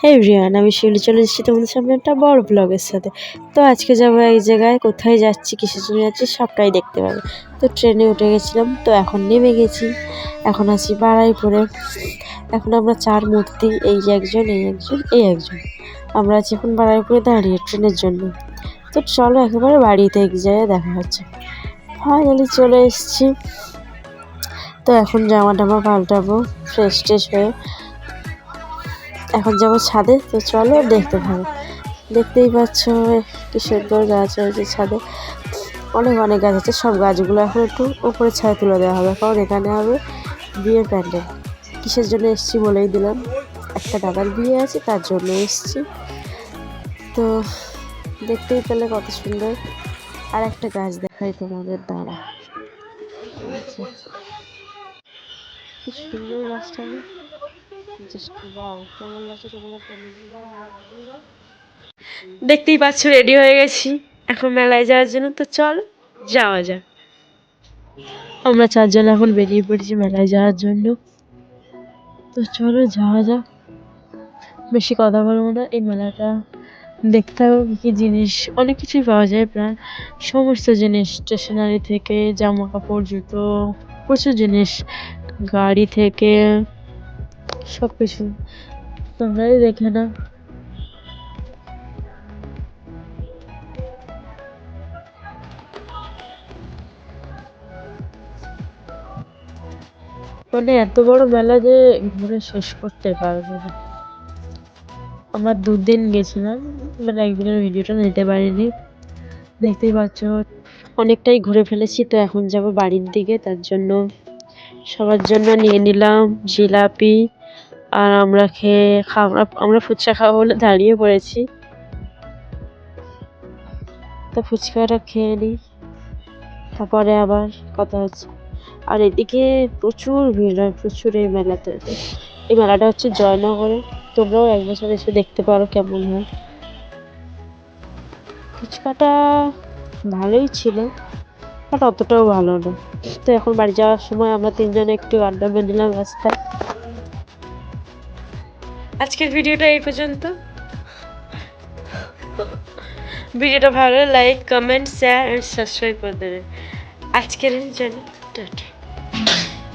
হে everyone, আমি শিউলি চলে এসেছি তোমাদের সামনে একটা বড় ব্লগের সাথে। তো আজকে যাবো এক জায়গায়, কোথায় যাচ্ছি, কিসের জন্য যাচ্ছি সবটাই দেখতে পাবে। তো ট্রেনে উঠে গেছিলাম, তো এখন নেমে গেছি, এখন আছি বারাইপুরে। এখন আমরা চার মূর্তি, এই একজন, এই একজন, এই একজন, আমরা আছি এখন বারাইপুরে দাঁড়িয়ে ট্রেনের জন্য। তো চলো একেবারে বাড়িতে এক জায়গায় দেখা হচ্ছে। ফাইনালি চলে এসেছি। তো এখন জামা টামা পাল্টাবো, ফ্রেশ ট্রেশ হয়ে এখন যাবো ছাদে। তো চলো দেখতে থাকো। দেখতেই পাচ্ছ কি সুন্দর গাছ হয়েছে ছাদে, অনেক অনেক গাছ আছে। সব গাছগুলো এখন একটু উপরে ছায়া তুলে দেওয়া হবে, কারণ এখানে হবে বিয়ের প্যান্ডেল। কিসের জন্য এসেছি বলেই দিলাম, একটা দাদার বিয়ে আছে তার জন্য এসেছি। তো দেখতেই পেলে কত সুন্দর। আর একটা গাছ দেখাই তোমাদের, দ্বারা কি সুন্দর গাছটা, দেখতেই পাচ্ছ রেডি হয়ে গেছি এখন মেলায় যাওয়ার জন্য। তো চল যাওয়া যাক। আমরা চারজন এখন বেরিয়ে পড়েছি মেলায় যাওয়ার জন্য। তো চলো যাওয়া যাক, বেশি কথা বলবো না। এই মেলাটা দেখতে হবে কী কী জিনিস, অনেক কিছুই পাওয়া যায়, প্রায় সমস্ত জিনিস, স্টেশনারি থেকে জামা কাপড়, জুতো, প্রচুর জিনিস, গাড়ি থেকে সব কিছু তোমরাই দেখে না। মানে এত বড় মেলা যে ঘুরে শেষ করতে পারবো না। আমরা দুদিন গেছিলাম, মানে একদিনের ভিডিওটা নিতে পারিনি। দেখতেই পাচ্ছ অনেকটাই ঘুরে ফেলেছি। তো এখন যাব বাড়ির দিকে, তার জন্য সবার জন্য নিয়ে নিলাম জিলাপি। আর আমরা আমরা ফুচকা খাবো বলে দাঁড়িয়ে পড়েছি। তো ফুচকাটা খেয়ে নিই, তারপরে আবার কথা হচ্ছে। আর এদিকে প্রচুর ভিড় হয়, প্রচুর এই মেলাতে। এই মেলাটা হচ্ছে জয়নগরে, তোমরাও এক বছর এসে দেখতে পারো কেমন হয়। ফুচকাটা ভালোই ছিল, বাট অতটাও ভালো না। তো এখন বাড়ি যাওয়ার সময় আমরা তিনজনে একটু আড্ডা মেরে নিলাম রাস্তায়। আজকের ভিডিওটা এই পর্যন্ত। ভিডিওটা ভালো লাইক, কমেন্ট, শেয়ার আর সাবস্ক্রাইব করে দেবে। আজকের জন্য টাটা।